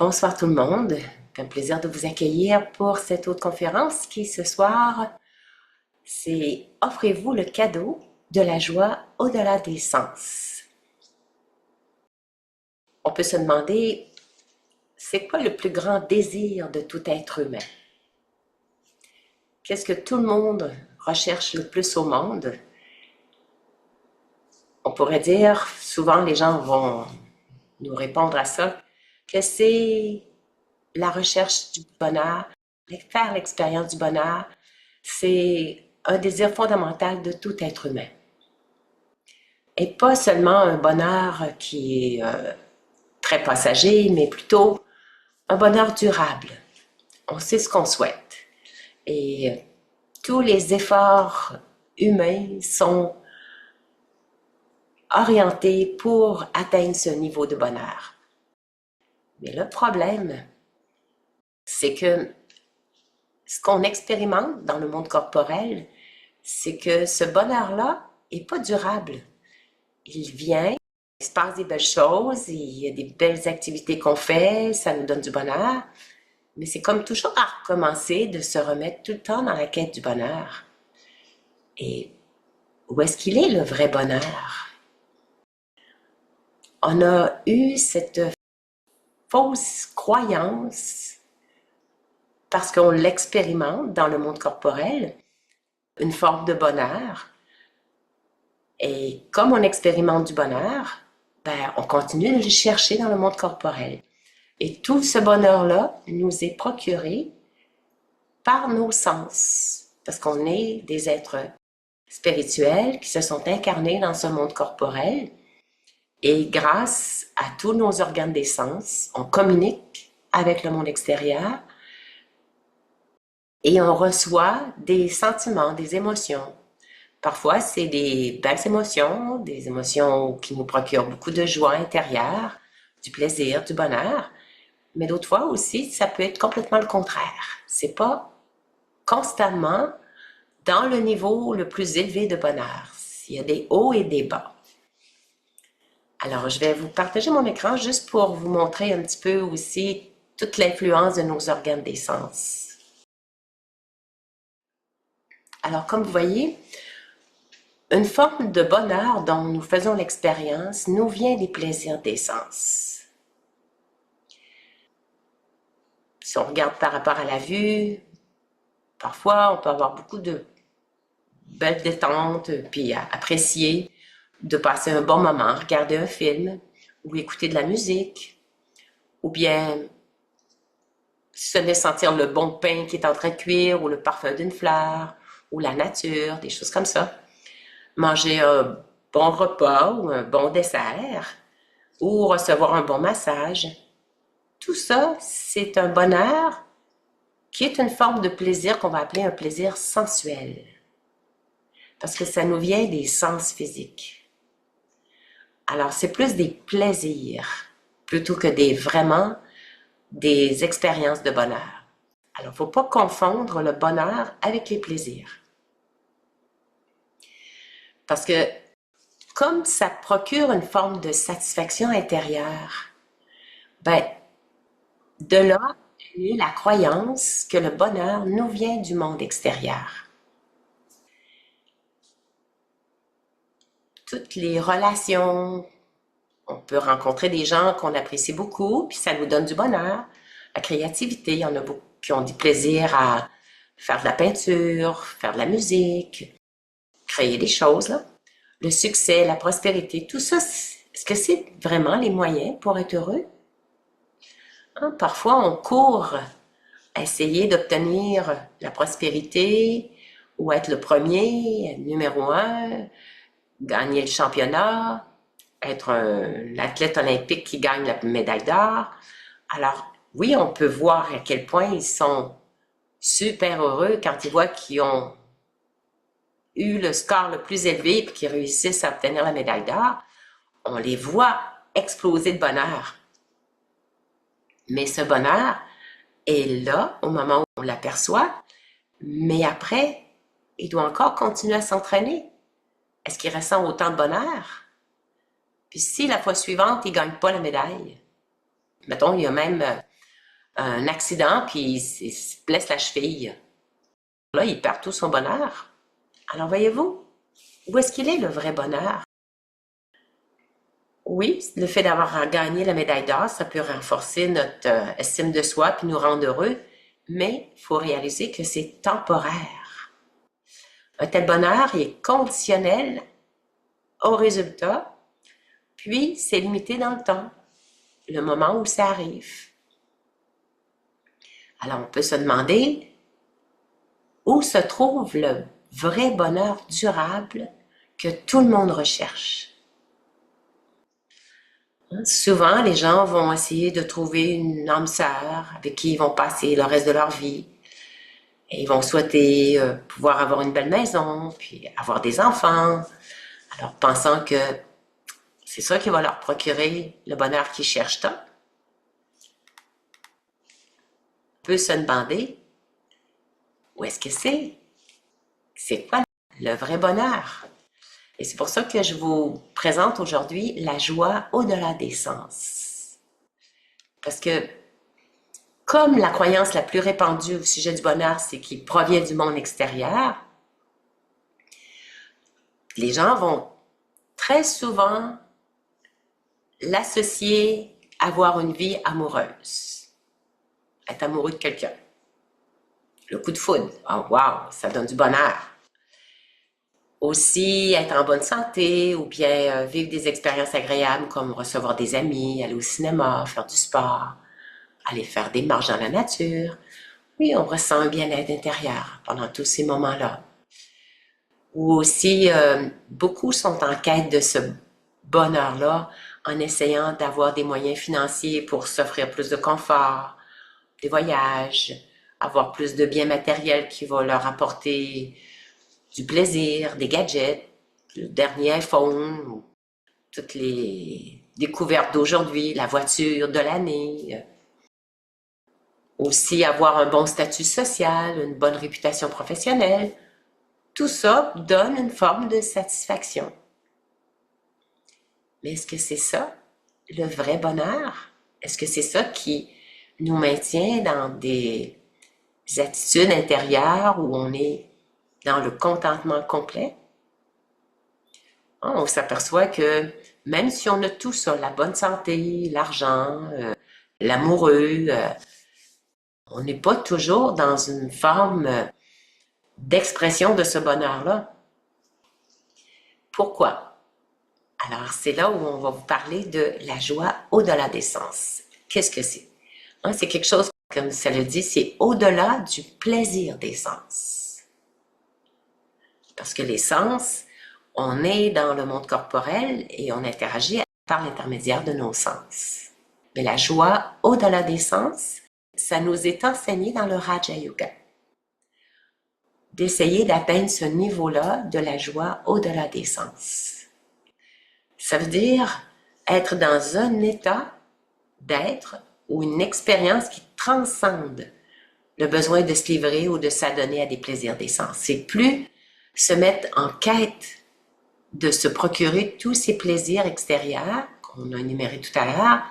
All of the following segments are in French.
Bonsoir tout le monde, c'est un plaisir de vous accueillir pour cette autre conférence qui ce soir, c'est Offrez-vous le cadeau de la joie au-delà des sens. On peut se demander, c'est quoi le plus grand désir de tout être humain? Qu'est-ce que tout le monde recherche le plus au monde? On pourrait dire, souvent les gens vont nous répondre à ça, que c'est la recherche du bonheur, faire l'expérience du bonheur, c'est un désir fondamental de tout être humain. Et pas seulement un bonheur qui est très passager, mais plutôt un bonheur durable. On sait ce qu'on souhaite. Et tous les efforts humains sont orientés pour atteindre ce niveau de bonheur. Mais le problème, c'est que ce qu'on expérimente dans le monde corporel, c'est que ce bonheur-là n'est pas durable. Il vient, il se passe des belles choses, il y a des belles activités qu'on fait, ça nous donne du bonheur, mais c'est comme toujours à recommencer de se remettre tout le temps dans la quête du bonheur. Et où est-ce qu'il est le vrai bonheur? On a eu cette fausse croyance, parce qu'on l'expérimente dans le monde corporel, une forme de bonheur. Et comme on expérimente du bonheur, on continue de le chercher dans le monde corporel. Et tout ce bonheur-là nous est procuré par nos sens, parce qu'on est des êtres spirituels qui se sont incarnés dans ce monde corporel. Et grâce à tous nos organes des sens, on communique avec le monde extérieur et on reçoit des sentiments, des émotions. Parfois, c'est des belles émotions, des émotions qui nous procurent beaucoup de joie intérieure, du plaisir, du bonheur. Mais d'autres fois aussi, ça peut être complètement le contraire. C'est pas constamment dans le niveau le plus élevé de bonheur. Il y a des hauts et des bas. Alors, je vais vous partager mon écran juste pour vous montrer un petit peu aussi toute l'influence de nos organes des sens. Alors, comme vous voyez, une forme de bonheur dont nous faisons l'expérience nous vient des plaisirs des sens. Si on regarde par rapport à la vue, parfois on peut avoir beaucoup de belles détentes, puis apprécier de passer un bon moment, regarder un film, ou écouter de la musique, ou bien se laisser sentir le bon pain qui est en train de cuire, ou le parfum d'une fleur, ou la nature, des choses comme ça. Manger un bon repas ou un bon dessert, ou recevoir un bon massage. Tout ça, c'est un bonheur qui est une forme de plaisir qu'on va appeler un plaisir sensuel. Parce que ça nous vient des sens physiques. Alors, c'est plus des plaisirs plutôt que vraiment des expériences de bonheur. Alors, il ne faut pas confondre le bonheur avec les plaisirs. Parce que comme ça procure une forme de satisfaction intérieure, de là est la croyance que le bonheur nous vient du monde extérieur. Toutes les relations, on peut rencontrer des gens qu'on apprécie beaucoup, puis ça nous donne du bonheur. La créativité, il y en a beaucoup qui ont du plaisir à faire de la peinture, faire de la musique, créer des choses, là. Le succès, la prospérité, tout ça, est-ce que c'est vraiment les moyens pour être heureux? Hein, parfois, on court à essayer d'obtenir la prospérité ou être le premier, numéro un, gagner le championnat, être un athlète olympique qui gagne la médaille d'or. Alors, oui, on peut voir à quel point ils sont super heureux quand ils voient qu'ils ont eu le score le plus élevé et qu'ils réussissent à obtenir la médaille d'or. On les voit exploser de bonheur. Mais ce bonheur est là au moment où on l'aperçoit, mais après, il doit encore continuer à s'entraîner. Est-ce qu'il ressent autant de bonheur? Puis si la fois suivante, il ne gagne pas la médaille, mettons, il y a même un accident, puis il se blesse la cheville. Là, il perd tout son bonheur. Alors, voyez-vous, où est-ce qu'il est le vrai bonheur? Oui, le fait d'avoir gagné la médaille d'or, ça peut renforcer notre estime de soi puis nous rendre heureux, mais il faut réaliser que c'est temporaire. Un tel bonheur il est conditionnel au résultat, puis c'est limité dans le temps, le moment où ça arrive. Alors on peut se demander où se trouve le vrai bonheur durable que tout le monde recherche. Souvent, les gens vont essayer de trouver une âme sœur avec qui ils vont passer le reste de leur vie. Et ils vont souhaiter pouvoir avoir une belle maison, puis avoir des enfants, alors pensant que c'est ça qui va leur procurer le bonheur qu'ils cherchent tant. On peut se demander, où est-ce que c'est? C'est quoi le vrai bonheur? Et c'est pour ça que je vous présente aujourd'hui la joie au-delà des sens. Parce que comme la croyance la plus répandue au sujet du bonheur, c'est qu'il provient du monde extérieur, les gens vont très souvent l'associer à avoir une vie amoureuse, être amoureux de quelqu'un. Le coup de foudre, oh wow, ça donne du bonheur. Aussi, être en bonne santé ou bien vivre des expériences agréables comme recevoir des amis, aller au cinéma, faire du sport, aller faire des marches dans la nature. Oui, on ressent un bien-être intérieur pendant tous ces moments-là. Ou aussi, beaucoup sont en quête de ce bonheur-là en essayant d'avoir des moyens financiers pour s'offrir plus de confort, des voyages, avoir plus de biens matériels qui vont leur apporter du plaisir, des gadgets, le dernier iPhone, toutes les découvertes d'aujourd'hui, la voiture de l'année. Aussi avoir un bon statut social, une bonne réputation professionnelle. Tout ça donne une forme de satisfaction. Mais est-ce que c'est ça, le vrai bonheur? Est-ce que c'est ça qui nous maintient dans des attitudes intérieures où on est dans le contentement complet? On s'aperçoit que même si on a tout ça, la bonne santé, l'argent, l'amoureux, on n'est pas toujours dans une forme d'expression de ce bonheur-là. Pourquoi? Alors, c'est là où on va vous parler de la joie au-delà des sens. Qu'est-ce que c'est? C'est quelque chose, comme ça le dit, c'est au-delà du plaisir des sens. Parce que les sens, on est dans le monde corporel et on interagit par l'intermédiaire de nos sens. Mais la joie au-delà des sens, ça nous est enseigné dans le Raja Yoga. D'essayer d'atteindre ce niveau-là de la joie au-delà des sens. Ça veut dire être dans un état d'être ou une expérience qui transcende le besoin de se livrer ou de s'adonner à des plaisirs des sens. C'est plus se mettre en quête de se procurer tous ces plaisirs extérieurs qu'on a énumérés tout à l'heure,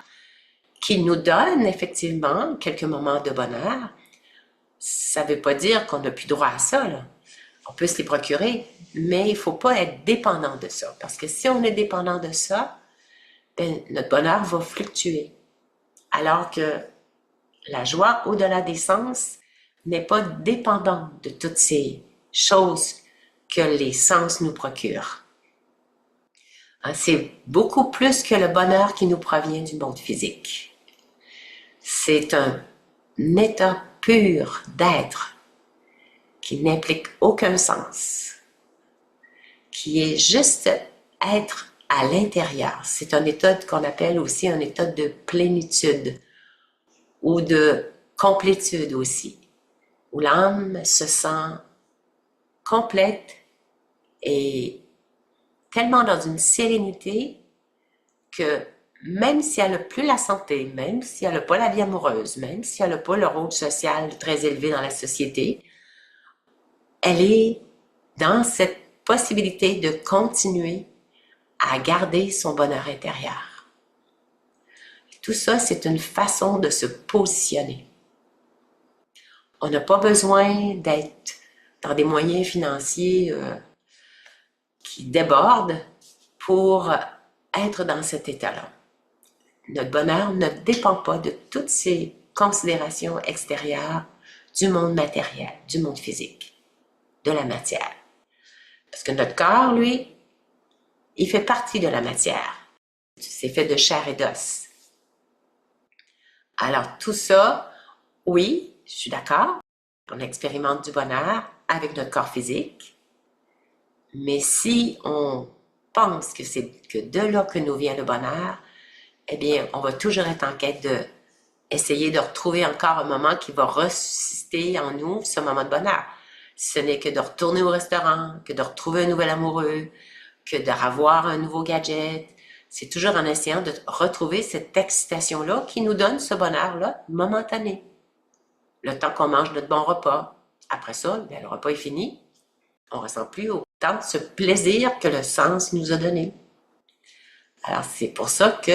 qui nous donnent effectivement quelques moments de bonheur. Ça ne veut pas dire qu'on n'a plus droit à ça, là. On peut se les procurer, mais il ne faut pas être dépendant de ça. Parce que si on est dépendant de ça, ben, notre bonheur va fluctuer. Alors que la joie au-delà des sens n'est pas dépendante de toutes ces choses que les sens nous procurent. C'est beaucoup plus que le bonheur qui nous provient du monde physique. C'est un état pur d'être qui n'implique aucun sens, qui est juste être à l'intérieur. C'est un état qu'on appelle aussi un état de plénitude ou de complétude aussi, où l'âme se sent complète et tellement dans une sérénité que même si elle n'a plus la santé, même si elle n'a pas la vie amoureuse, même si elle n'a pas le rôle social très élevé dans la société, elle est dans cette possibilité de continuer à garder son bonheur intérieur. Tout ça, c'est une façon de se positionner. On n'a pas besoin d'être dans des moyens financiers qui débordent pour être dans cet état-là. Notre bonheur ne dépend pas de toutes ces considérations extérieures du monde matériel, du monde physique, de la matière. Parce que notre corps, lui, il fait partie de la matière. C'est fait de chair et d'os. Alors tout ça, oui, je suis d'accord, on expérimente du bonheur avec notre corps physique, mais si on pense que c'est que de là que nous vient le bonheur, eh bien, on va toujours être en quête de essayer de retrouver encore un moment qui va ressusciter en nous ce moment de bonheur. Ce n'est que de retourner au restaurant, que de retrouver un nouvel amoureux, que de revoir un nouveau gadget. C'est toujours en essayant de retrouver cette excitation-là qui nous donne ce bonheur-là momentané. Le temps qu'on mange notre bon repas. Après ça, bien, le repas est fini. On ne ressent plus autant de ce plaisir que le sens nous a donné. Alors, c'est pour ça que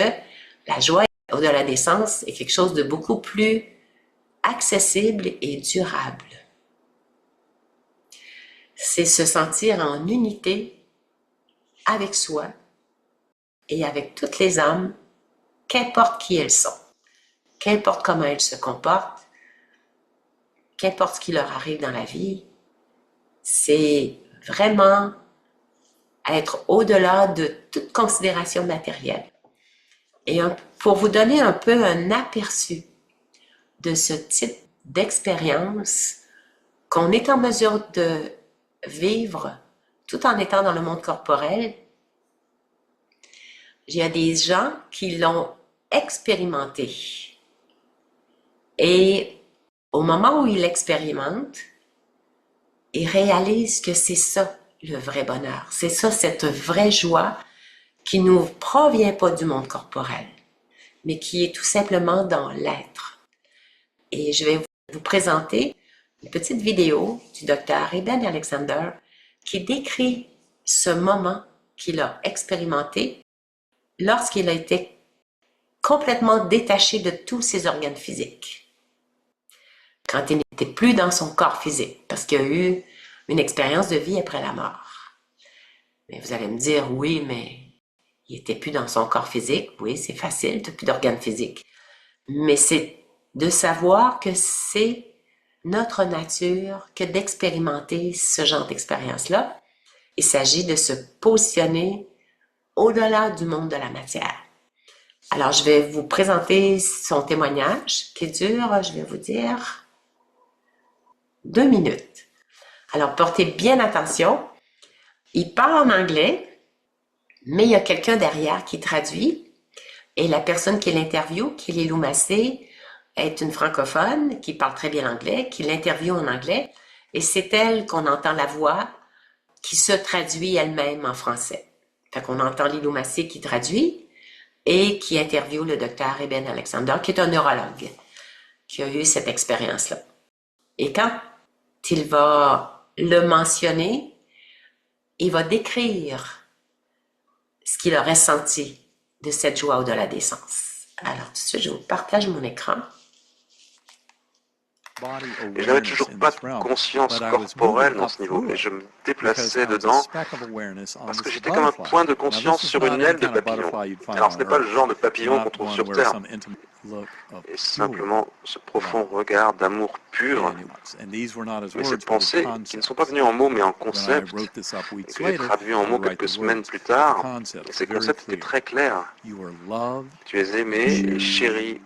la joie au-delà des sens est quelque chose de beaucoup plus accessible et durable. C'est se sentir en unité avec soi et avec toutes les âmes, qu'importe qui elles sont, qu'importe comment elles se comportent, qu'importe ce qui leur arrive dans la vie, c'est vraiment être au-delà de toute considération matérielle. Et pour vous donner un peu un aperçu de ce type d'expérience qu'on est en mesure de vivre tout en étant dans le monde corporel, il y a des gens qui l'ont expérimenté. Et au moment où ils l'expérimentent, ils réalisent que c'est ça le vrai bonheur. C'est ça, cette vraie joie qui ne nous provient pas du monde corporel, mais qui est tout simplement dans l'être. Et je vais vous présenter une petite vidéo du docteur Eben Alexander qui décrit ce moment qu'il a expérimenté lorsqu'il a été complètement détaché de tous ses organes physiques. Quand il n'était plus dans son corps physique, parce qu'il y a eu une expérience de vie après la mort. Mais vous allez me dire, oui, mais il n'était plus dans son corps physique. Oui, c'est facile, tu n'as plus d'organes physiques. Mais c'est de savoir que c'est notre nature que d'expérimenter ce genre d'expérience-là. Il s'agit de se positionner au-delà du monde de la matière. Alors, je vais vous présenter son témoignage qui dure, je vais vous dire, 2 minutes. Alors, portez bien attention. Il parle en anglais, mais il y a quelqu'un derrière qui traduit. Et la personne qui l'interviewe, qui est Lilou Massé, est une francophone qui parle très bien l'anglais, qui l'interviewe en anglais. Et c'est elle qu'on entend la voix qui se traduit elle-même en français. Fait qu'on entend Lilou Massé qui traduit et qui interviewe le docteur Eben Alexander, qui est un neurologue, qui a eu cette expérience-là. Et quand il va le mentionner, il va décrire ce qu'il a ressenti de cette joie au-delà des sens. Alors, tout de suite, je vous partage mon écran. Et je n'avais toujours pas de conscience corporelle dans ce niveau, et je me déplaçais dedans parce que j'étais comme un point de conscience sur une aile de papillon. Alors ce n'est pas le genre de papillon qu'on trouve sur Terre, et simplement ce profond regard d'amour pur, mais ces pensées qui ne sont pas venues en mots mais en concepts, et que j'ai traduit en mots quelques semaines plus tard, et ces concepts étaient très clairs. Tu es aimé et chéri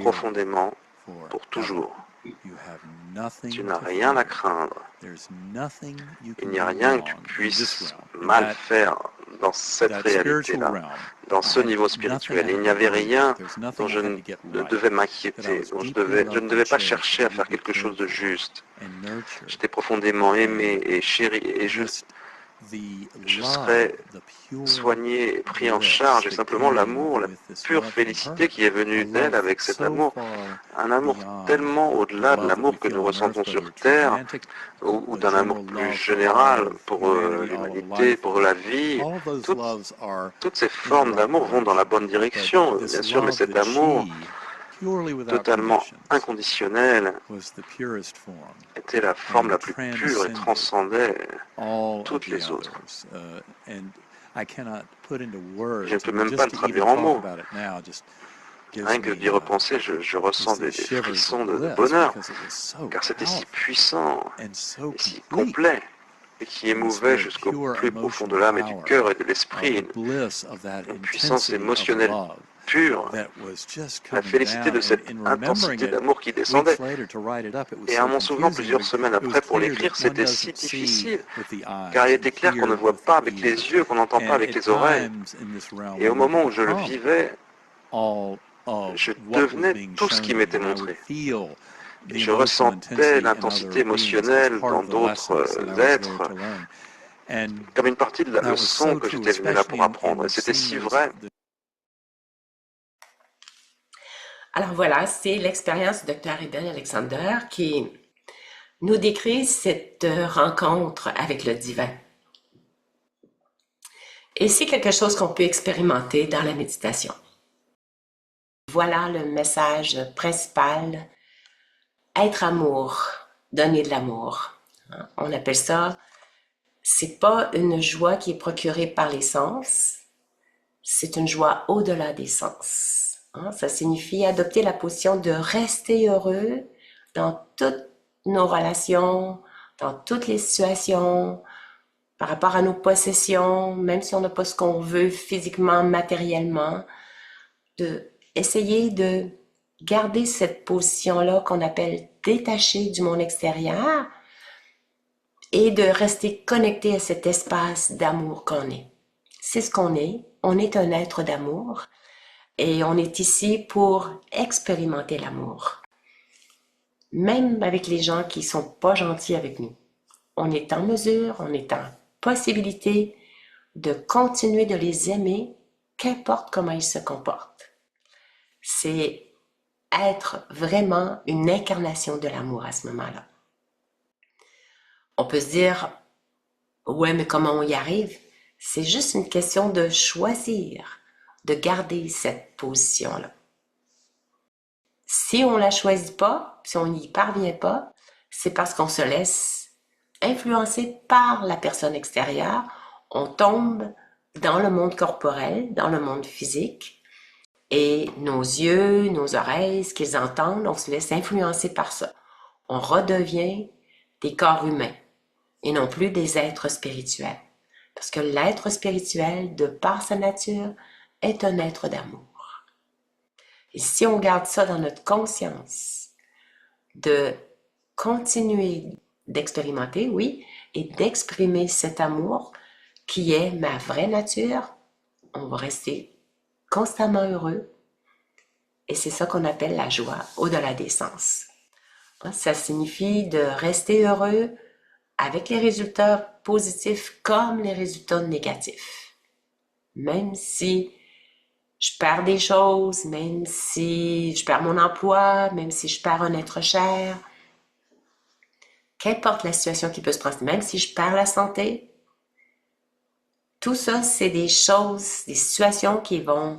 profondément pour toujours. Tu n'as rien à craindre. Il n'y a rien que tu puisses mal faire dans cette réalité-là, dans ce niveau spirituel. Il n'y avait rien dont je ne devais m'inquiéter, dont je ne devais pas chercher à faire quelque chose de juste. J'étais profondément aimé et chéri, et je serais soigné et pris en charge, et simplement l'amour, la pure félicité qui est venue d'elle avec cet amour, un amour tellement au-delà de l'amour que nous ressentons sur Terre, ou d'un amour plus général pour l'humanité, pour la vie. Toutes ces formes d'amour vont dans la bonne direction, bien sûr, mais cet amour totalement inconditionnel, était la forme la plus pure et transcendait toutes les autres. Je ne peux même pas le traduire en mots. Rien que d'y repenser, je ressens des frissons de bonheur, car c'était si puissant et si complet, et qui émouvait jusqu'au plus profond de l'âme et du cœur et de l'esprit, une puissance émotionnelle pure, la félicité de cette intensité d'amour qui descendait. Et à mon souvenant, plusieurs semaines après, pour l'écrire, c'était si difficile, car il était clair qu'on ne voit pas avec les yeux, qu'on n'entend pas avec les oreilles. Et au moment où je le vivais, je devenais tout ce qui m'était montré. Et je ressentais l'intensité émotionnelle dans d'autres êtres, comme une partie de la leçon que j'étais venu là pour apprendre. Et c'était si vrai. Alors voilà, c'est l'expérience du Dr. Eben Alexander qui nous décrit cette rencontre avec le divin. Et c'est quelque chose qu'on peut expérimenter dans la méditation. Voilà le message principal, être amour, donner de l'amour. On appelle ça, c'est pas une joie qui est procurée par les sens, c'est une joie au-delà des sens. Ça signifie adopter la position de rester heureux dans toutes nos relations, dans toutes les situations, par rapport à nos possessions, même si on n'a pas ce qu'on veut physiquement, matériellement, essayer de garder cette position-là qu'on appelle détachée du monde extérieur et de rester connecté à cet espace d'amour qu'on est. C'est ce qu'on est. On est un être d'amour et on est ici pour expérimenter l'amour. Même avec les gens qui sont pas gentils avec nous. On est en mesure, on est en possibilité de continuer de les aimer, qu'importe comment ils se comportent. C'est être vraiment une incarnation de l'amour à ce moment-là. On peut se dire, ouais, mais comment on y arrive? C'est juste une question de choisir, de garder cette position-là. Si on la choisit pas, si on n'y parvient pas, c'est parce qu'on se laisse influencer par la personne extérieure. On tombe dans le monde corporel, dans le monde physique, et nos yeux, nos oreilles, ce qu'ils entendent, on se laisse influencer par ça. On redevient des corps humains et non plus des êtres spirituels. Parce que l'être spirituel, de par sa nature, est un être d'amour. Et si on garde ça dans notre conscience, de continuer d'expérimenter, oui, et d'exprimer cet amour qui est ma vraie nature, on va rester constamment heureux. Et c'est ça qu'on appelle la joie au-delà des sens. Ça signifie de rester heureux avec les résultats positifs comme les résultats négatifs. Même si je perds des choses, même si je perds mon emploi, même si je perds un être cher, qu'importe la situation qui peut se passer, même si je perds la santé, tout ça, c'est des choses, des situations qui vont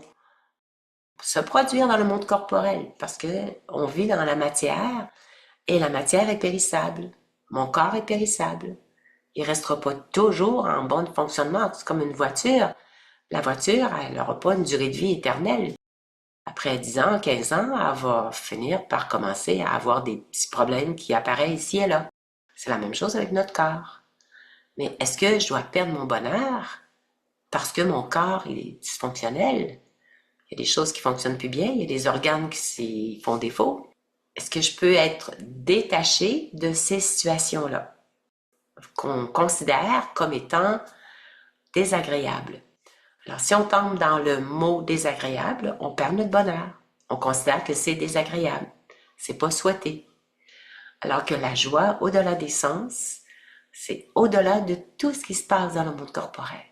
se produire dans le monde corporel parce que on vit dans la matière et la matière est périssable. Mon corps est périssable. Il restera pas toujours en bon fonctionnement. C'est comme une voiture. La voiture, elle n'aura pas une durée de vie éternelle. Après 10 ans, 15 ans, elle va finir par commencer à avoir des petits problèmes qui apparaissent ici et là. C'est la même chose avec notre corps. Mais est-ce que je dois perdre mon bonheur parce que mon corps est dysfonctionnel? Il y a des choses qui fonctionnent plus bien, il y a des organes qui font défaut. Est-ce que je peux être détaché de ces situations-là qu'on considère comme étant désagréables? Alors, si on tombe dans le mot désagréable, on perd notre bonheur. On considère que c'est désagréable. C'est pas souhaité. Alors que la joie, au-delà des sens, c'est au-delà de tout ce qui se passe dans le monde corporel.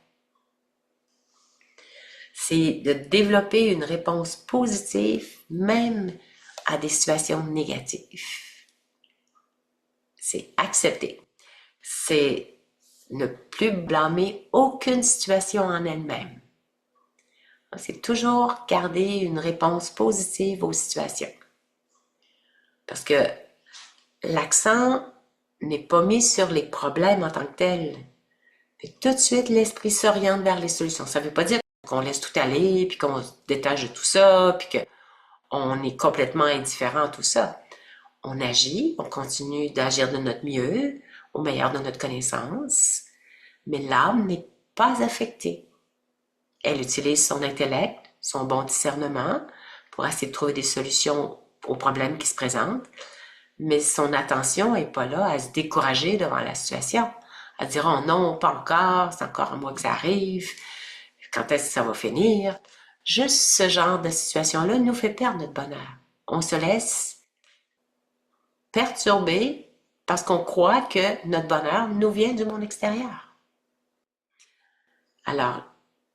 C'est de développer une réponse positive, même à des situations négatives. C'est accepter. C'est ne plus blâmer aucune situation en elle-même. C'est toujours garder une réponse positive aux situations. Parce que l'accent n'est pas mis sur les problèmes en tant que tels. Et tout de suite, l'esprit s'oriente vers les solutions. Ça ne veut pas dire qu'on laisse tout aller, puis qu'on se détache de tout ça, puis qu'on est complètement indifférent à tout ça. On agit, on continue d'agir de notre mieux, au meilleur de notre connaissance, mais l'âme n'est pas affectée. Elle utilise son intellect, son bon discernement pour essayer de trouver des solutions aux problèmes qui se présentent, mais son attention n'est pas là à se décourager devant la situation, à dire « Oh non, pas encore, c'est encore un mois que ça arrive, quand est-ce que ça va finir? » Juste ce genre de situation-là nous fait perdre notre bonheur. On se laisse perturber parce qu'on croit que notre bonheur nous vient du monde extérieur. Alors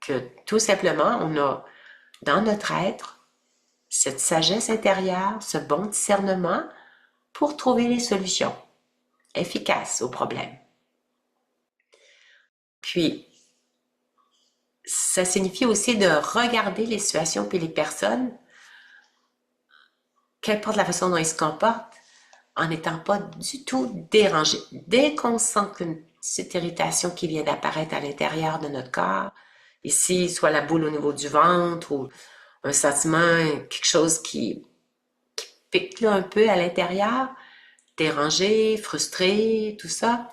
que tout simplement, on a dans notre être cette sagesse intérieure, ce bon discernement pour trouver les solutions efficaces aux problèmes. Puis, ça signifie aussi de regarder les situations puis les personnes, qu'importe la façon dont ils se comportent, en n'étant pas du tout dérangés. Dès qu'on sent qu'une petite irritation qui vient d'apparaître à l'intérieur de notre corps, ici, soit la boule au niveau du ventre ou un sentiment, quelque chose qui pique là un peu à l'intérieur, dérangé, frustré, tout ça,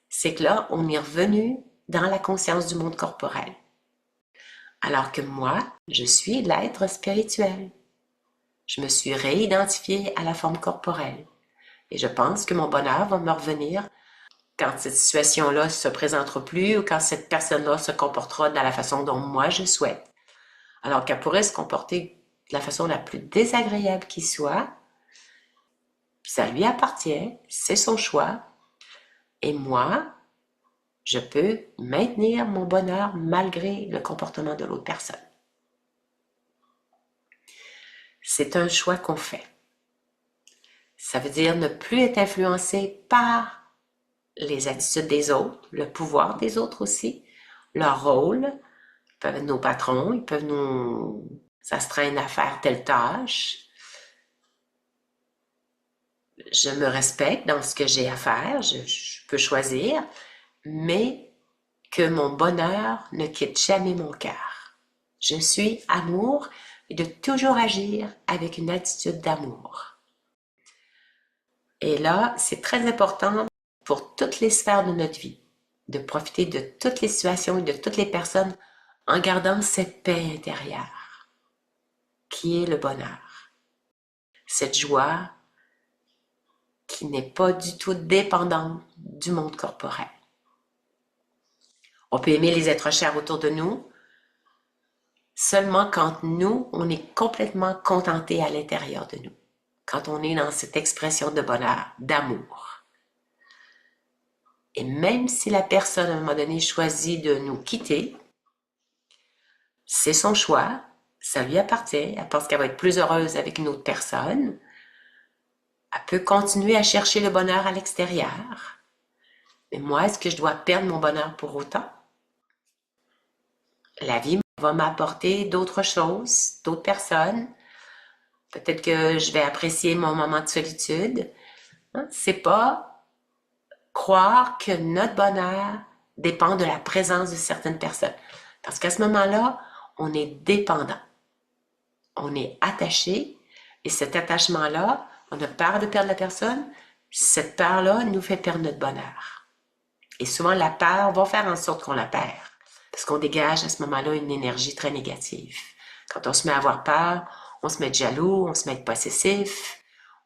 c'est que là, on est revenu dans la conscience du monde corporel. Alors que moi, je suis l'être spirituel. Je me suis réidentifiée à la forme corporelle. Et je pense que mon bonheur va me revenir quand cette situation-là se présentera plus ou quand cette personne-là se comportera de la façon dont moi je souhaite. Alors qu'elle pourrait se comporter de la façon la plus désagréable qui soit, ça lui appartient, c'est son choix. Et moi, je peux maintenir mon bonheur malgré le comportement de l'autre personne. C'est un choix qu'on fait. Ça veut dire ne plus être influencé par les attitudes des autres, le pouvoir des autres aussi, leur rôle. Ils peuvent être nos patrons, ils peuvent nous s'astreindre à faire telle tâche. Je me respecte dans ce que j'ai à faire, je peux choisir, mais que mon bonheur ne quitte jamais mon cœur. Je suis amour et de toujours agir avec une attitude d'amour. Et là, c'est très important pour toutes les sphères de notre vie, de profiter de toutes les situations et de toutes les personnes en gardant cette paix intérieure, qui est le bonheur. Cette joie qui n'est pas du tout dépendante du monde corporel. On peut aimer les êtres chers autour de nous seulement quand nous, on est complètement contentés à l'intérieur de nous. Quand on est dans cette expression de bonheur, d'amour. Et même si la personne, à un moment donné, choisit de nous quitter, c'est son choix, ça lui appartient, elle pense qu'elle va être plus heureuse avec une autre personne, elle peut continuer à chercher le bonheur à l'extérieur. Mais moi, est-ce que je dois perdre mon bonheur pour autant? La vie va m'apporter d'autres choses, d'autres personnes. Peut-être que je vais apprécier mon moment de solitude. C'est pas croire que notre bonheur dépend de la présence de certaines personnes. Parce qu'à ce moment-là, on est dépendant. On est attaché. Et cet attachement-là, on a peur de perdre la personne. Cette peur-là nous fait perdre notre bonheur. Et souvent, la peur va faire en sorte qu'on la perd. Parce qu'on dégage à ce moment-là une énergie très négative. Quand on se met à avoir peur, on se met jaloux, on se met possessif,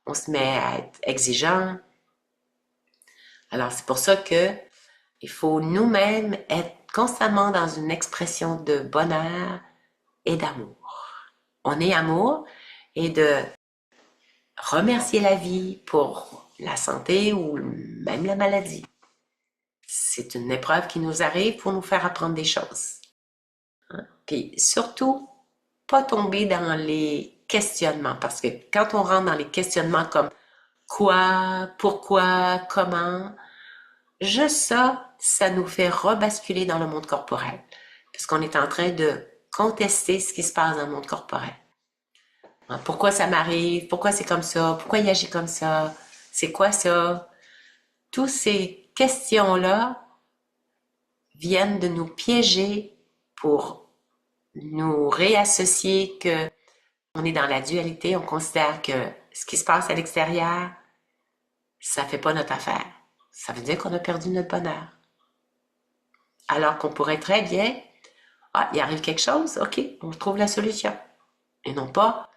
on se met à être exigeant. Alors, c'est pour ça que il faut nous-mêmes être constamment dans une expression de bonheur et d'amour. On est amour et de remercier la vie pour la santé ou même la maladie. C'est une épreuve qui nous arrive pour nous faire apprendre des choses. Puis surtout, pas tomber dans les questionnements, parce que quand on rentre dans les questionnements comme quoi, pourquoi, comment, juste ça, ça nous fait rebasculer dans le monde corporel, parce qu'on est en train de contester ce qui se passe dans le monde corporel. Hein, pourquoi ça m'arrive? Pourquoi c'est comme ça? Pourquoi il agit comme ça? C'est quoi ça? Toutes ces questions-là viennent de nous piéger pour nous réassocier que on est dans la dualité, on considère que ce qui se passe à l'extérieur, ça fait pas notre affaire. Ça veut dire qu'on a perdu notre bonheur. Alors qu'on pourrait très bien, ah, il arrive quelque chose, ok, on trouve la solution. Et non pas,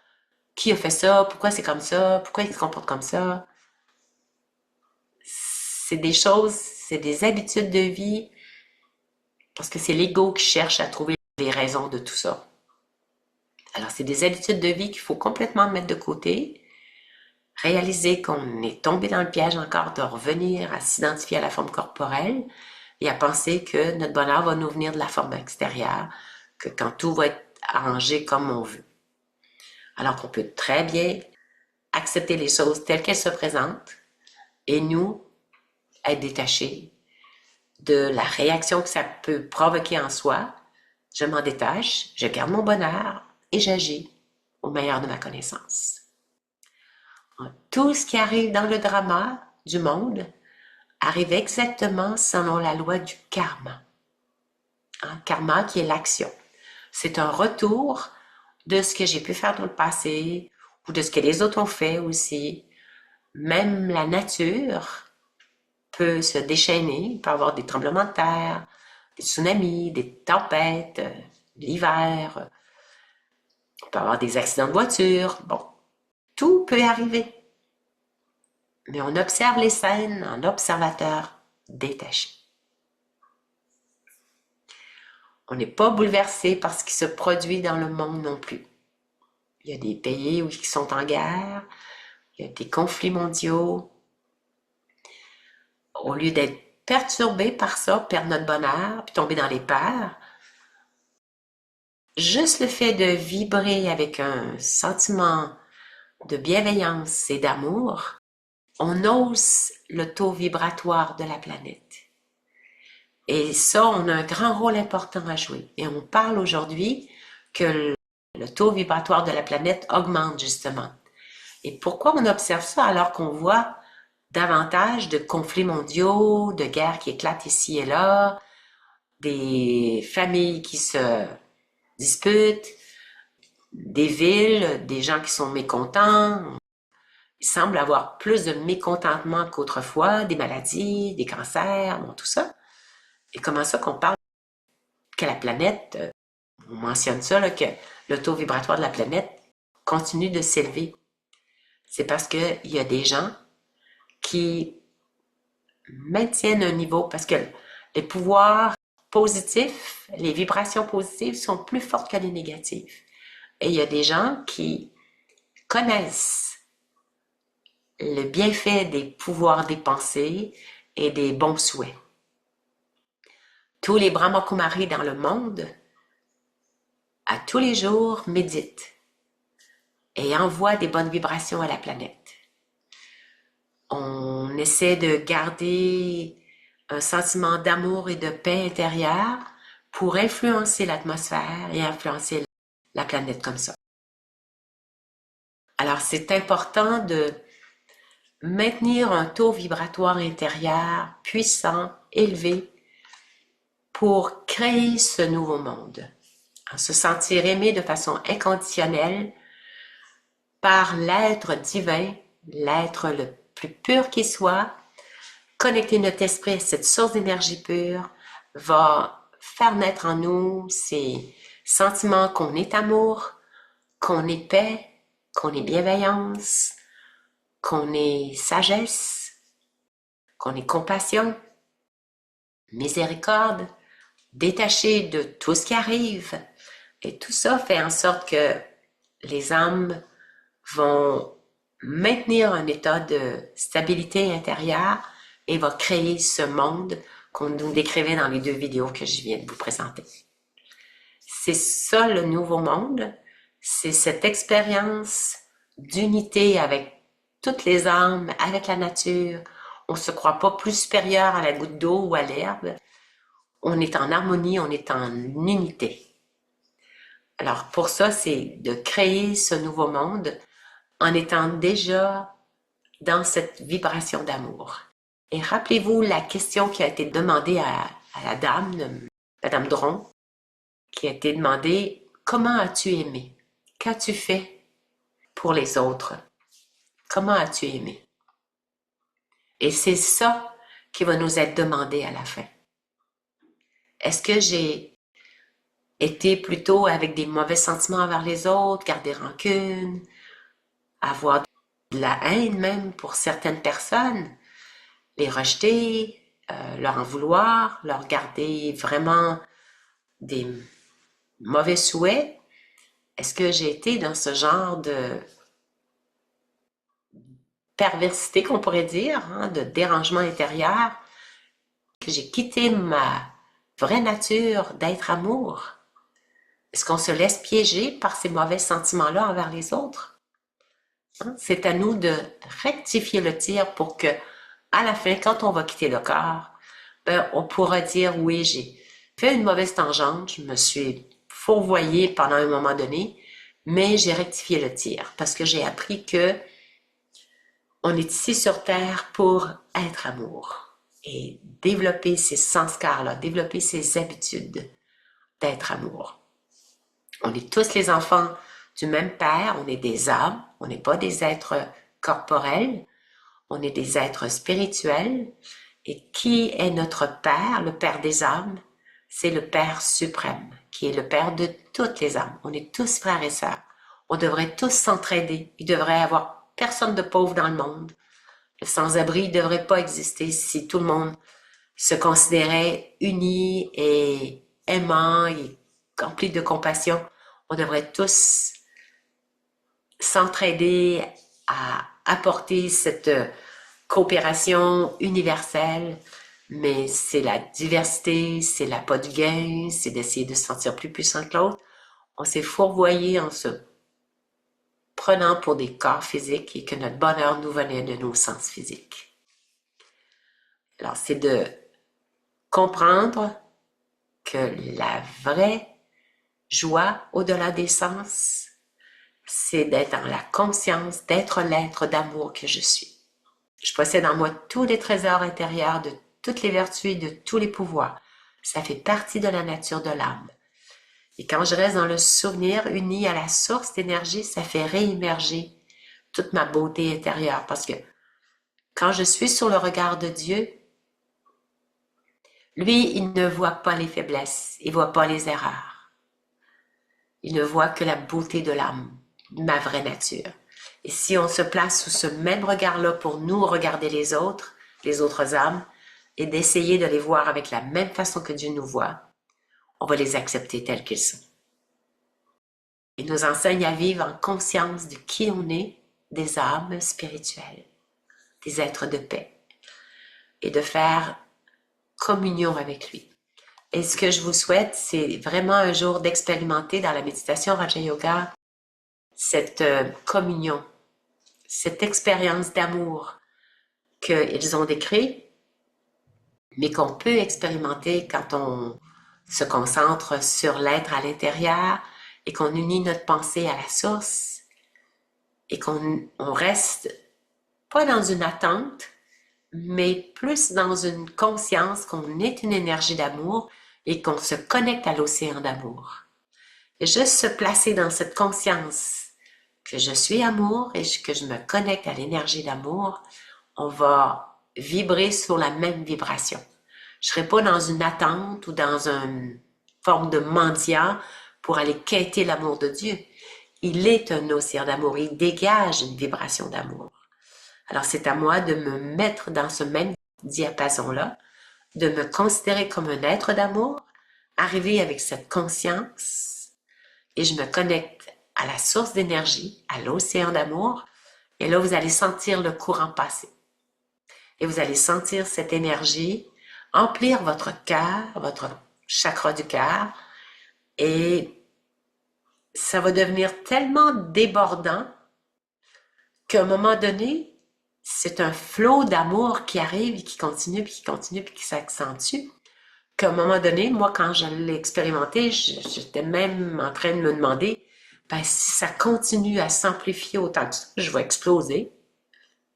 qui a fait ça, pourquoi c'est comme ça, pourquoi il se comporte comme ça. C'est des choses, c'est des habitudes de vie, parce que c'est l'ego qui cherche à trouver les raisons de tout ça. Alors, c'est des habitudes de vie qu'il faut complètement mettre de côté, réaliser qu'on est tombé dans le piège encore de revenir à s'identifier à la forme corporelle et à penser que notre bonheur va nous venir de la forme extérieure, que quand tout va être arrangé comme on veut. Alors qu'on peut très bien accepter les choses telles qu'elles se présentent et nous être détachés de la réaction que ça peut provoquer en soi. Je m'en détache, je garde mon bonheur et j'agis au meilleur de ma connaissance. Tout ce qui arrive dans le drama du monde arrive exactement selon la loi du karma. Karma qui est l'action. C'est un retour de ce que j'ai pu faire dans le passé ou de ce que les autres ont fait aussi. Même la nature peut se déchaîner, il peut y avoir des tremblements de terre, des tsunamis, des tempêtes, l'hiver, il peut y avoir des accidents de voiture. Bon, tout peut arriver. Mais on observe les scènes en observateur détaché. On n'est pas bouleversé par ce qui se produit dans le monde non plus. Il y a des pays qui sont en guerre, il y a des conflits mondiaux. Au lieu d'être perturbé par ça, perdre notre bonheur, puis tomber dans les peurs, juste le fait de vibrer avec un sentiment de bienveillance et d'amour, on hausse le taux vibratoire de la planète. Et ça, on a un grand rôle important à jouer. Et on parle aujourd'hui que le taux vibratoire de la planète augmente justement. Et pourquoi on observe ça alors qu'on voit davantage de conflits mondiaux, de guerres qui éclatent ici et là, des familles qui se disputent, des villes, des gens qui sont mécontents. Il semble avoir plus de mécontentement qu'autrefois, des maladies, des cancers, bon, tout ça. Et comment ça qu'on parle que la planète, on mentionne ça, là, que le taux vibratoire de la planète continue de s'élever. C'est parce qu'il y a des gens qui maintiennent un niveau, parce que les pouvoirs positifs, les vibrations positives sont plus fortes que les négatives. Et il y a des gens qui connaissent le bienfait des pouvoirs des pensées et des bons souhaits. Tous les Brahmakumaris dans le monde, à tous les jours, méditent et envoient des bonnes vibrations à la planète. On essaie de garder un sentiment d'amour et de paix intérieure pour influencer l'atmosphère et influencer la planète comme ça. Alors, c'est important de maintenir un taux vibratoire intérieur puissant, élevé, pour créer ce nouveau monde. Se sentir aimé de façon inconditionnelle par l'être divin, l'être le plus pur qui soit, connecter notre esprit à cette source d'énergie pure, va faire naître en nous ces sentiments qu'on est amour, qu'on est paix, qu'on est bienveillance, qu'on est sagesse, qu'on est compassion, miséricorde, détaché de tout ce qui arrive. Et tout ça fait en sorte que les âmes vont maintenir un état de stabilité intérieure et va créer ce monde qu'on nous décrivait dans les 2 vidéos que je viens de vous présenter. C'est ça le nouveau monde, c'est cette expérience d'unité avec toutes les âmes, avec la nature. On ne se croit pas plus supérieur à la goutte d'eau ou à l'herbe. On est en harmonie, on est en unité. Alors, pour ça, c'est de créer ce nouveau monde en étant déjà dans cette vibration d'amour. Et rappelez-vous la question qui a été demandée à la dame, Madame Dron, qui a été demandée, comment as-tu aimé? Qu'as-tu fait pour les autres? Comment as-tu aimé? Et c'est ça qui va nous être demandé à la fin. Est-ce que j'ai été plutôt avec des mauvais sentiments envers les autres, garder rancune, avoir de la haine même pour certaines personnes, les rejeter, leur en vouloir, leur garder vraiment des mauvais souhaits? Est-ce que j'ai été dans ce genre de perversité qu'on pourrait dire, hein, de dérangement intérieur, que j'ai quitté ma vraie nature d'être amour? Est-ce qu'on se laisse piéger par ces mauvais sentiments-là envers les autres? Hein? C'est à nous de rectifier le tir pour que, à la fin, quand on va quitter le corps, ben, on pourra dire, oui, j'ai fait une mauvaise tangente, je me suis fourvoyée pendant un moment donné, mais j'ai rectifié le tir parce que j'ai appris que on est ici sur Terre pour être amour et développer ces sanskars-là, développer ces habitudes d'être amour. On est tous les enfants du même Père, on est des âmes, on n'est pas des êtres corporels, on est des êtres spirituels. Et qui est notre Père, le Père des âmes? C'est le Père suprême, qui est le Père de toutes les âmes. On est tous frères et sœurs. On devrait tous s'entraider. Il devrait y avoir personne de pauvre dans le monde. Le sans-abri ne devrait pas exister si tout le monde se considérait uni et aimant et empli de compassion. On devrait tous s'entraider à apporter cette coopération universelle, mais c'est la diversité, c'est l'appât du gain, c'est d'essayer de se sentir plus puissant que l'autre. On s'est fourvoyé en se prenant pour des corps physiques et que notre bonheur nous venait de nos sens physiques. Alors, c'est de comprendre que la vraie joie au-delà des sens, c'est d'être dans la conscience, d'être l'être d'amour que je suis. Je possède en moi tous les trésors intérieurs de toutes les vertus et de tous les pouvoirs. Ça fait partie de la nature de l'âme. Et quand je reste dans le souvenir uni à la source d'énergie, ça fait réémerger toute ma beauté intérieure. Parce que quand je suis sur le regard de Dieu, lui, il ne voit pas les faiblesses, il ne voit pas les erreurs. Il ne voit que la beauté de l'âme, ma vraie nature. Et si on se place sous ce même regard-là pour nous regarder les autres âmes, et d'essayer de les voir avec la même façon que Dieu nous voit, on va les accepter tels qu'ils sont. Il nous enseigne à vivre en conscience de qui on est, des âmes spirituelles, des êtres de paix, et de faire communion avec lui. Et ce que je vous souhaite, c'est vraiment un jour d'expérimenter dans la méditation Raja Yoga cette communion, cette expérience d'amour qu'ils ont décrit, mais qu'on peut expérimenter quand on se concentre sur l'être à l'intérieur et qu'on unit notre pensée à la source et qu'on reste pas dans une attente, mais plus dans une conscience qu'on est une énergie d'amour et qu'on se connecte à l'océan d'amour. Et juste se placer dans cette conscience que je suis amour et que je me connecte à l'énergie d'amour, on va vibrer sur la même vibration. Je ne serai pas dans une attente ou dans une forme de mendiant pour aller quêter l'amour de Dieu. Il est un océan d'amour, il dégage une vibration d'amour. Alors c'est à moi de me mettre dans ce même diapason-là, de me considérer comme un être d'amour, arriver avec cette conscience et je me connecte à la source d'énergie, à l'océan d'amour, et là vous allez sentir le courant passer. Et vous allez sentir cette énergie emplir votre cœur, votre chakra du cœur, et ça va devenir tellement débordant qu'à un moment donné, c'est un flot d'amour qui arrive et qui continue, puis qui s'accentue, qu'à un moment donné, moi, quand je l'ai expérimenté, j'étais même en train de me demander, ben, si ça continue à s'amplifier autant que ça, je vais exploser.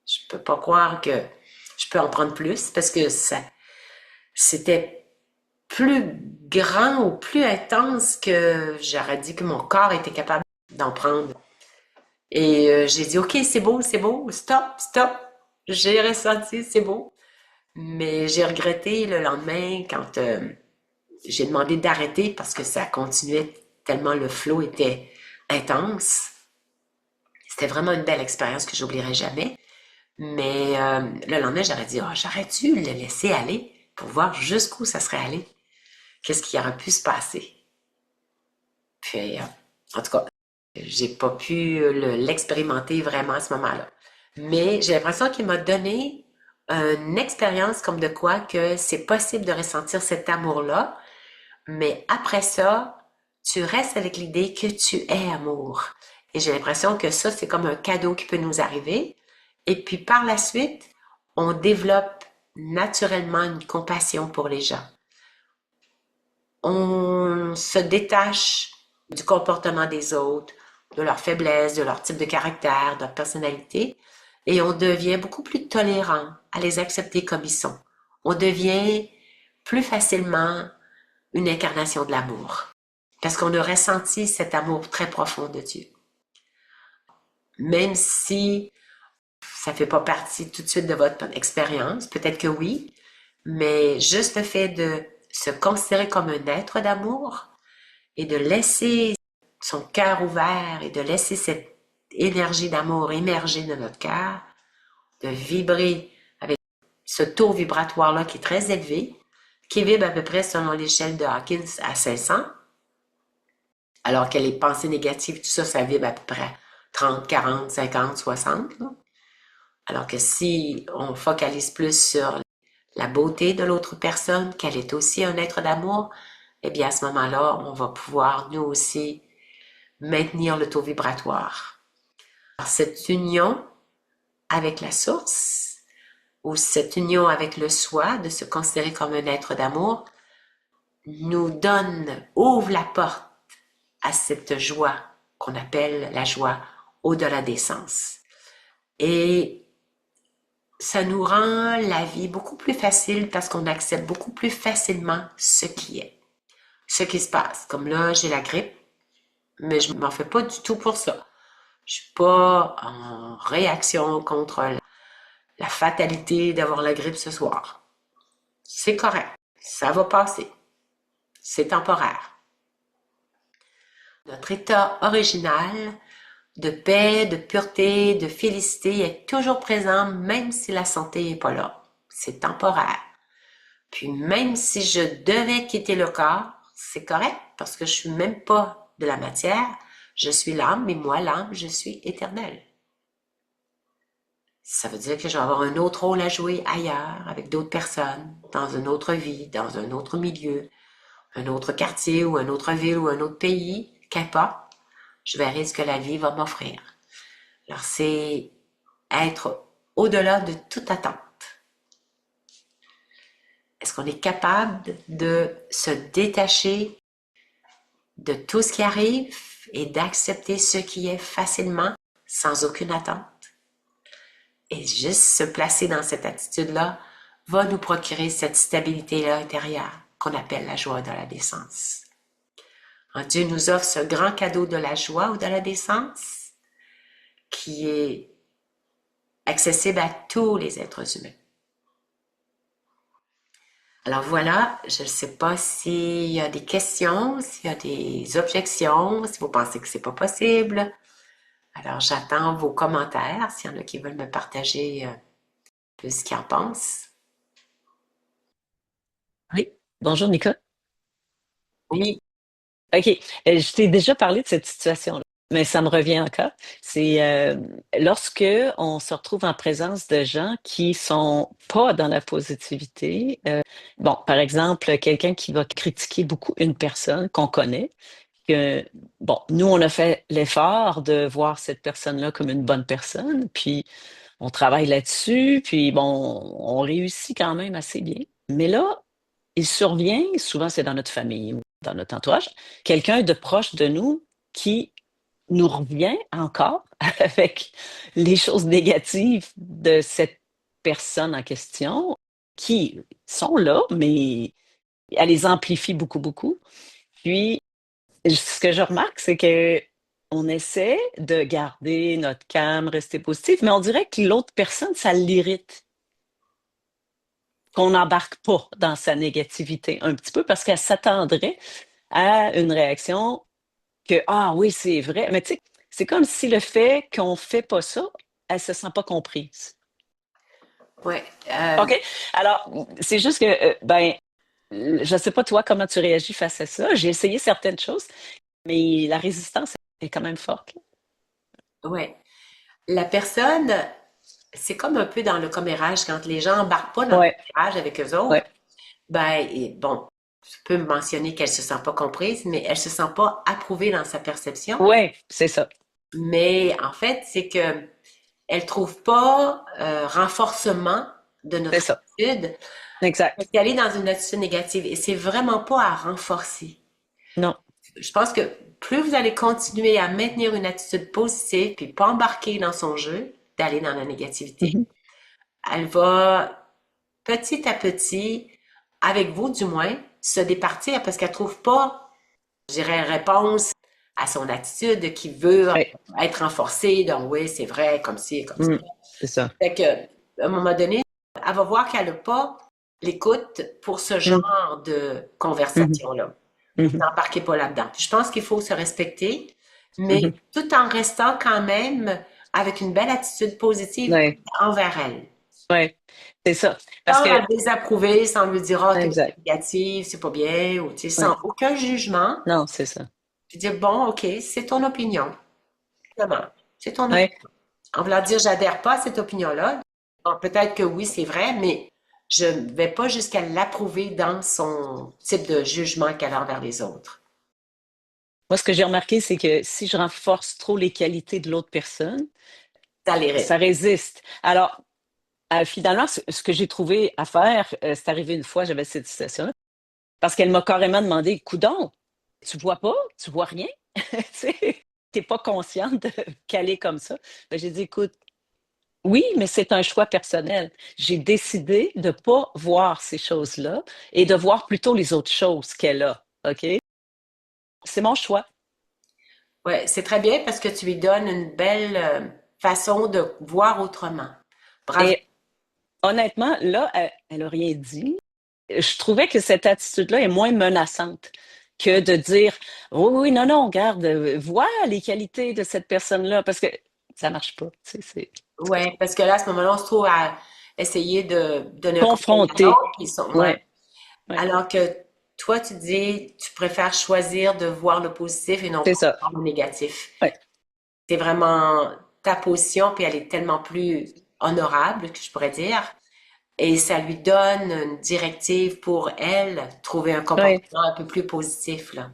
Je peux pas croire que je peux en prendre plus parce que ça, c'était plus grand ou plus intense que j'aurais dit que mon corps était capable d'en prendre. Et j'ai dit, OK, c'est beau, stop, stop. J'ai ressenti, c'est beau. Mais j'ai regretté le lendemain quand j'ai demandé d'arrêter parce que ça continuait tellement le flow était intense. C'était vraiment une belle expérience que j'oublierai jamais. Mais le lendemain, j'aurais dit, oh, j'aurais dû le laisser aller pour voir jusqu'où ça serait allé. Qu'est-ce qui aurait pu se passer? Puis, en tout cas, j'ai pas pu l'expérimenter vraiment à ce moment-là. Mais j'ai l'impression qu'il m'a donné une expérience comme de quoi que c'est possible de ressentir cet amour-là, mais après ça, tu restes avec l'idée que tu es amour. Et j'ai l'impression que ça, c'est comme un cadeau qui peut nous arriver. Et puis par la suite, on développe naturellement une compassion pour les gens. On se détache du comportement des autres, de leur faiblesse, de leur type de caractère, de leur personnalité, et on devient beaucoup plus tolérant à les accepter comme ils sont. On devient plus facilement une incarnation de l'amour, parce qu'on a ressenti cet amour très profond de Dieu. Même si ça fait pas partie tout de suite de votre expérience, peut-être que oui, mais juste le fait de se considérer comme un être d'amour et de laisser son cœur ouvert et de laisser cette énergie d'amour émerger de notre cœur, de vibrer avec ce taux vibratoire-là qui est très élevé, qui vibre à peu près selon l'échelle de Hawkins à 500, alors que les pensées négatives, tout ça, ça vibre à peu près 30, 40, 50, 60. Là. Alors que si on focalise plus sur la beauté de l'autre personne, qu'elle est aussi un être d'amour, eh bien à ce moment-là, on va pouvoir nous aussi maintenir le taux vibratoire. Alors, cette union avec la source ou cette union avec le soi, de se considérer comme un être d'amour, nous donne, ouvre la porte à cette joie qu'on appelle la joie au-delà des sens. Et ça nous rend la vie beaucoup plus facile parce qu'on accepte beaucoup plus facilement ce qui est, ce qui se passe. Comme là, j'ai la grippe, mais je m'en fais pas du tout pour ça. Je suis pas en réaction contre la fatalité d'avoir la grippe ce soir. C'est correct. Ça va passer. C'est temporaire. Notre état original de paix, de pureté, de félicité est toujours présent même si la santé n'est pas là. C'est temporaire. Puis même si je devais quitter le corps, c'est correct parce que je suis même pas de la matière. Je suis l'âme, mais moi, l'âme, je suis éternelle. Ça veut dire que je vais avoir un autre rôle à jouer ailleurs, avec d'autres personnes, dans une autre vie, dans un autre milieu, un autre quartier ou une autre ville ou un autre pays, qu'importe. Je verrai ce que la vie va m'offrir. Alors, c'est être au-delà de toute attente. Est-ce qu'on est capable de se détacher de tout ce qui arrive et d'accepter ce qui est facilement, sans aucune attente? Et juste se placer dans cette attitude-là va nous procurer cette stabilité-là intérieure qu'on appelle la joie de la décence. Dieu nous offre ce grand cadeau de la joie ou de la décence qui est accessible à tous les êtres humains. Alors voilà, je ne sais pas s'il y a des questions, s'il y a des objections, si vous pensez que c'est pas possible. Alors j'attends vos commentaires, s'il y en a qui veulent me partager plus ce qu'ils en pensent. Oui, bonjour Nicole. Oui, OK, je t'ai déjà parlé de cette situation-là, mais ça me revient encore. C'est lorsque on se retrouve en présence de gens qui sont pas dans la positivité. Bon, par exemple, quelqu'un qui va critiquer beaucoup une personne qu'on connaît, que bon, nous on a fait l'effort de voir cette personne-là comme une bonne personne, puis on travaille là-dessus, puis bon, on réussit quand même assez bien. Mais là, il survient, souvent c'est dans notre famille ou dans notre entourage, quelqu'un de proche de nous qui nous revient encore avec les choses négatives de cette personne en question, qui sont là, mais elle les amplifie beaucoup, beaucoup. Puis, ce que je remarque, c'est que on essaie de garder notre calme, rester positif, mais on dirait que l'autre personne, ça l'irrite. Qu'on n'embarque pas dans sa négativité un petit peu parce qu'elle s'attendrait à une réaction que, ah oui, c'est vrai. Mais tu sais, c'est comme si le fait qu'on ne fait pas ça, elle ne se sent pas comprise. Ouais. OK? Alors, c'est juste que, ben, je ne sais pas toi comment tu réagis face à ça. J'ai essayé certaines choses, mais la résistance est quand même forte. Ouais. La personne, c'est comme un peu dans le commérage, quand les gens embarquent pas dans le Ouais, commérage avec eux autres, ouais, ben, bon, tu peux mentionner qu'elle se sent pas comprise, mais elle se sent pas approuvée dans sa perception. ouais, c'est ça. Mais en fait, c'est que elle trouve pas renforcement de C'est notre ça. attitude Exact. parce qu'elle est dans une attitude négative et c'est vraiment pas à renforcer. Non. Je pense que plus vous allez continuer à maintenir une attitude positive puis pas embarquer dans son jeu d'aller dans la négativité, Mhm, elle va petit à petit, avec vous du moins, se départir parce qu'elle trouve pas, je dirais, réponse à son attitude qui veut ouais, être renforcée. Donc oui, c'est vrai, comme ci, comme ça. c'est ça. Fait que, à un moment donné, elle va voir qu'elle n'a pas l'écoute pour ce Mhm, genre de mhm, conversation-là. Vous mhm, n'embarquez pas là-dedans. Je pense qu'il faut se respecter, mais mhm. tout en restant quand même avec une belle attitude positive Ouais, envers elle. ouais, c'est ça. Parce Sans que, la désapprouver, sans lui dire, ah, t'es exact. négative, c'est pas bien, ou, tu sais, Ouais. sans aucun jugement, Non, c'est ça. puis dire, bon, OK, c'est ton opinion. Vraiment, c'est ton opinion. Ouais. En voulant dire, j'adhère pas à cette opinion-là. Bon, peut-être que oui, c'est vrai, mais je ne vais pas jusqu'à l'approuver dans son type de jugement qu'elle a envers les autres. Moi, ce que j'ai remarqué, c'est que si je renforce trop les qualités de l'autre personne, Ça ça l'irrite. résiste. Alors, finalement, ce que j'ai trouvé à faire, c'est arrivé une fois, j'avais cette situation-là, parce qu'elle m'a carrément demandé, coudon, tu vois pas, tu vois rien, tu sais, t'es pas consciente qu'elle est comme ça. Ben, j'ai dit, écoute, oui, mais c'est un choix personnel. J'ai décidé de pas voir ces choses-là et de voir plutôt les autres choses qu'elle a. OK? C'est mon choix. Ouais, c'est très bien parce que tu lui donnes une belle façon de voir autrement. Bravo. Et honnêtement, là, elle a rien dit. Je trouvais que cette attitude-là est moins menaçante que de dire oui, oui, non, non, regarde, vois les qualités de cette personne-là, parce que ça marche pas. Ouais, parce que là, à ce moment-là, on se trouve à essayer de donner un conseil à Confronter. l'autre, puis ouais. Ouais, ouais, Alors que toi, tu dis, tu préfères choisir de voir le positif et non c'est pas ça. voir le négatif. Ouais, C'est vraiment ta position, puis elle est tellement plus honorable, que je pourrais dire. Et ça lui donne une directive pour elle, trouver un ouais, comportement un peu plus positif, là.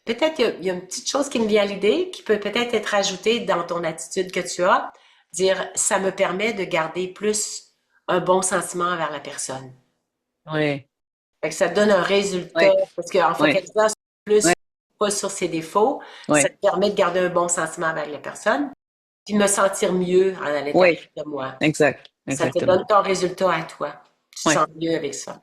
Peut-être il y a une petite chose qui me vient à l'idée, qui peut peut-être être ajoutée dans ton attitude que tu as, dire, ça me permet de garder plus un bon sentiment envers la personne. ouais, Fait que ça te donne un résultat, ouais, parce qu'en ouais, focalisant plus ouais, pas sur ses défauts, ça ouais, te permet de garder un bon sentiment avec la personne, puis me sentir mieux à l'intérieur ouais, de moi. exact, Ça te exactement. donne ton résultat à toi. Tu te Ouais, sens mieux avec ça.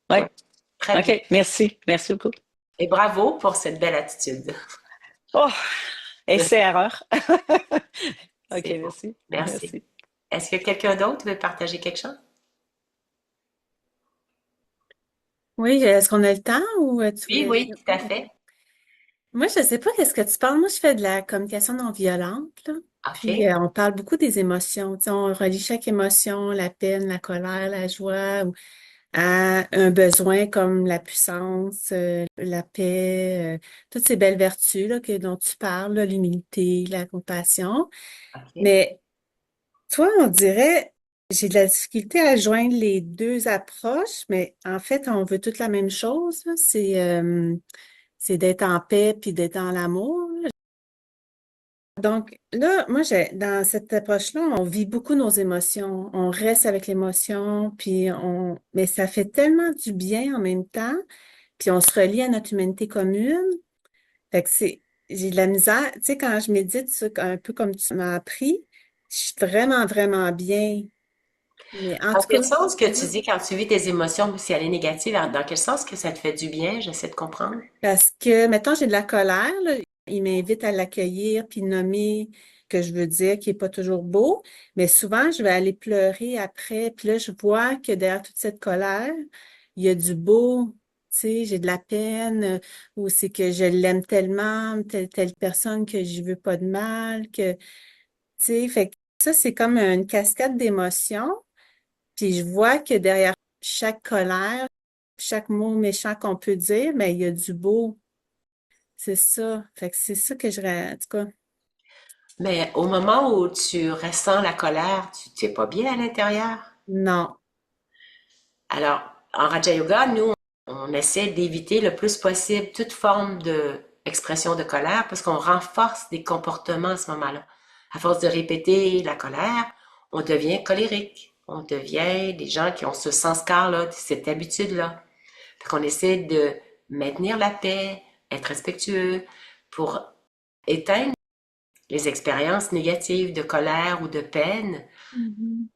Ouais, ouais. très bien. OK, merci. Merci beaucoup. Et bravo pour cette belle attitude. Oh, essai-erreur. OK, C'est beau. merci. Merci. Merci. Est-ce que quelqu'un d'autre veut partager quelque chose? Oui, est-ce qu'on a le temps ou tu Oui, voulais... oui, tout à OK. fait. Moi, je sais pas qu'est-ce que tu parles. Moi, je fais de la communication non violente, là. Puis, OK. on parle beaucoup des émotions. Tu sais, on relie chaque émotion, la peine, la colère, la joie, ou à un besoin comme la puissance, la paix, toutes ces belles vertus là, dont tu parles, là, l'humilité, la compassion. OK. Mais toi, on dirait, j'ai de la difficulté à joindre les deux approches, mais en fait, on veut toute la même chose, là. C'est d'être en paix puis d'être dans l'amour, là. Donc là, moi, dans cette approche-là, on vit beaucoup nos émotions. On reste avec l'émotion, mais ça fait tellement du bien en même temps, puis on se relie à notre humanité commune. Fait que j'ai de la misère. Tu sais, quand je médite, ça, un peu comme tu m'as appris, je suis vraiment, vraiment bien. Mais en Dans tout cas, quel sens que tu ouais, dis quand tu vis tes émotions, si elle est négative, dans quel sens que ça te fait du bien? J'essaie de comprendre. parce que, mettons, j'ai de la colère, là, il m'invite à l'accueillir puis nommer que je veux dire qui est pas toujours beau, mais souvent, je vais aller pleurer après, puis là, je vois que derrière toute cette colère, il y a du beau, tu sais, j'ai de la peine, ou c'est que je l'aime tellement, telle personne que je veux pas de mal, tu sais, fait que ça, c'est comme une cascade d'émotions, puis je vois que derrière chaque colère, chaque mot méchant qu'on peut dire, mais il y a du beau. C'est ça. Fait que c'est ça que en tout cas, Mais au moment où tu ressens la colère, tu n'es pas bien à l'intérieur. non. Alors, en Raja Yoga, nous, on essaie d'éviter le plus possible toute forme d'expression de colère parce qu'on renforce des comportements à ce moment-là. À force de répéter la colère, on devient colérique. On devient des gens qui ont ce sens-là, cette habitude-là. Fait qu'on essaie de maintenir la paix, être respectueux pour éteindre les expériences négatives de colère ou de peine. Mhm.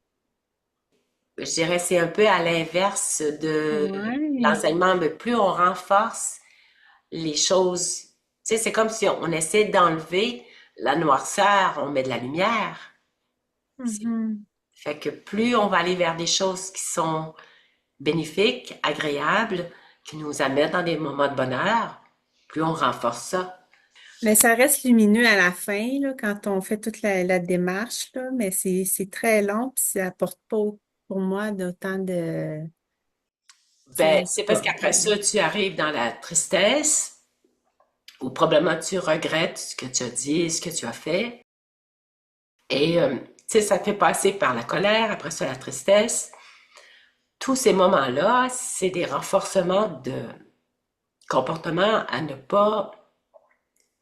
Je dirais c'est un peu à l'inverse de Ouais. l'enseignement, mais plus on renforce les choses, tu sais, c'est comme si on essaie d'enlever la noirceur, on met de la lumière. Mhm. Fait que plus on va aller vers des choses qui sont bénéfiques, agréables, qui nous amènent dans des moments de bonheur, plus on renforce ça. Mais ça reste lumineux à la fin, là, quand on fait toute la démarche, là, mais c'est très long, puis ça apporte pas pour moi d'autant de. Tu sais, Ben, je sais c'est parce pas. qu'après ça, tu arrives dans la tristesse, ou probablement tu regrettes ce que tu as dit, ce que tu as fait. Et, tu sais, ça te fait passer par la colère, après ça, la tristesse. Tous ces moments-là, c'est des renforcements de comportements à ne pas,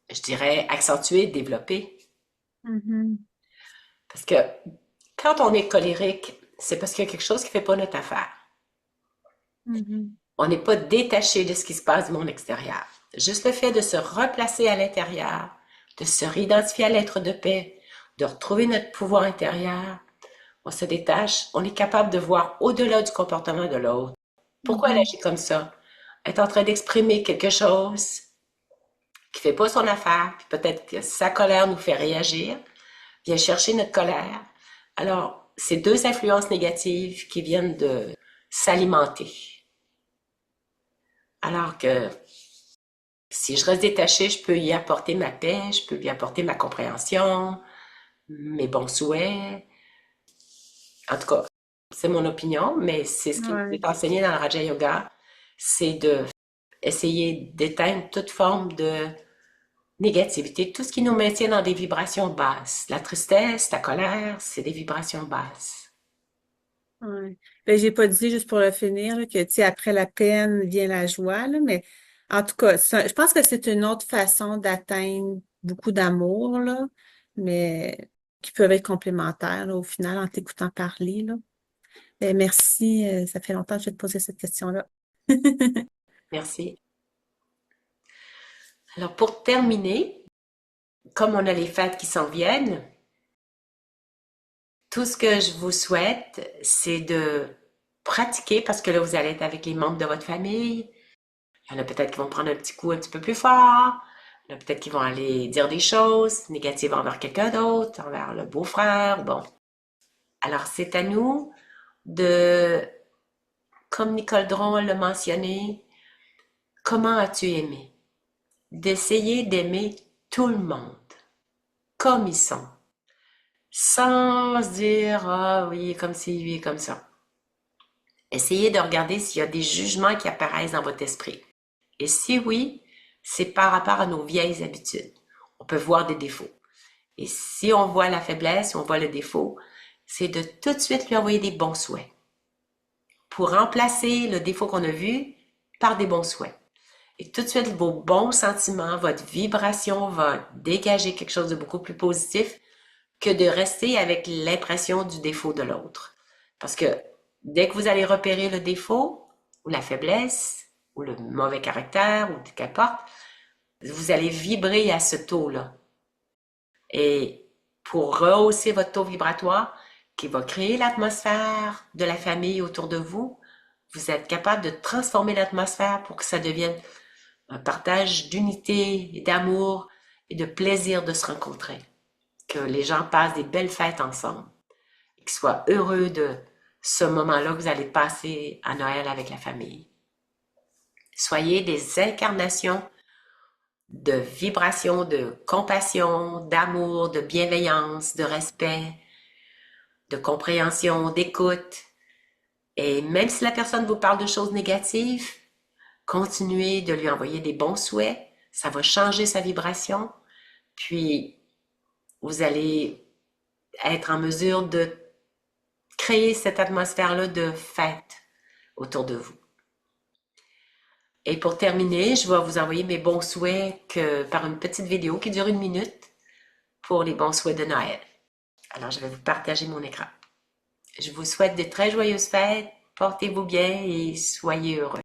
je dirais, accentuer, développer. Mhm. Parce que quand on est colérique, c'est parce qu'il y a quelque chose qui ne fait pas notre affaire. Mhm. On n'est pas détaché de ce qui se passe du monde extérieur. Juste le fait de se replacer à l'intérieur, de se réidentifier à l'être de paix, de retrouver notre pouvoir intérieur, on se détache, on est capable de voir au-delà du comportement de l'autre. Pourquoi elle Mhm. agit comme ça? Elle est en train d'exprimer quelque chose qui fait pas son affaire, puis peut-être que sa colère nous fait réagir, vient chercher notre colère. Alors, c'est deux influences négatives qui viennent de s'alimenter. Alors que si je reste détachée, je peux y apporter ma paix, je peux y apporter ma compréhension, mes bons souhaits. En tout cas, c'est mon opinion, mais c'est ce qui nous Ouais. est enseigné dans le Raja Yoga, c'est de essayer d'éteindre toute forme de négativité, tout ce qui nous maintient dans des vibrations basses. La tristesse, la colère, c'est des vibrations basses. Ouais. Ben, j'ai pas dit, juste pour le finir, là, que, tu sais, après la peine vient la joie, là, mais en tout cas, je pense que c'est une autre façon d'atteindre beaucoup d'amour, là, mais qui peuvent être complémentaires, là, au final, en t'écoutant parler, là. Ben, merci, ça fait longtemps que je vais te poser cette question-là. Merci. Alors, pour terminer, comme on a les fêtes qui s'en viennent, tout ce que je vous souhaite, c'est de pratiquer parce que là, vous allez être avec les membres de votre famille. Il y en a peut-être qui vont prendre un petit coup un petit peu plus fort. Il y en a peut-être qui vont aller dire des choses négatives envers quelqu'un d'autre, envers le beau-frère. Bon. Alors, c'est à nous de, comme Nicole Dron l'a mentionné, comment as-tu aimé? D'essayer d'aimer tout le monde, comme ils sont, sans se dire, ah oui, comme ci, lui, comme ça. Essayez de regarder s'il y a des jugements qui apparaissent dans votre esprit. Et si oui, c'est par rapport à nos vieilles habitudes. On peut voir des défauts. Et si on voit la faiblesse, si on voit le défaut, c'est de tout de suite lui envoyer des bons souhaits pour remplacer le défaut qu'on a vu par des bons souhaits. Et tout de suite, vos bons sentiments, votre vibration va dégager quelque chose de beaucoup plus positif que de rester avec l'impression du défaut de l'autre. Parce que dès que vous allez repérer le défaut ou la faiblesse ou le mauvais caractère ou qu'importe, vous allez vibrer à ce taux-là. Et pour rehausser votre taux vibratoire, qui va créer l'atmosphère de la famille autour de vous, vous êtes capable de transformer l'atmosphère pour que ça devienne un partage d'unité, d'amour et de plaisir de se rencontrer. Que les gens passent des belles fêtes ensemble et qu'ils soient heureux de ce moment-là que vous allez passer à Noël avec la famille. Soyez des incarnations de vibration, de compassion, d'amour, de bienveillance, de respect, de compréhension, d'écoute. Et même si la personne vous parle de choses négatives, continuez de lui envoyer des bons souhaits. Ça va changer sa vibration. Puis, vous allez être en mesure de créer cette atmosphère-là de fête autour de vous. Et pour terminer, je vais vous envoyer mes bons souhaits par une petite vidéo qui dure 1 minute pour les bons souhaits de Noël. Alors, je vais vous partager mon écran. Je vous souhaite de très joyeuses fêtes, portez-vous bien et soyez heureux.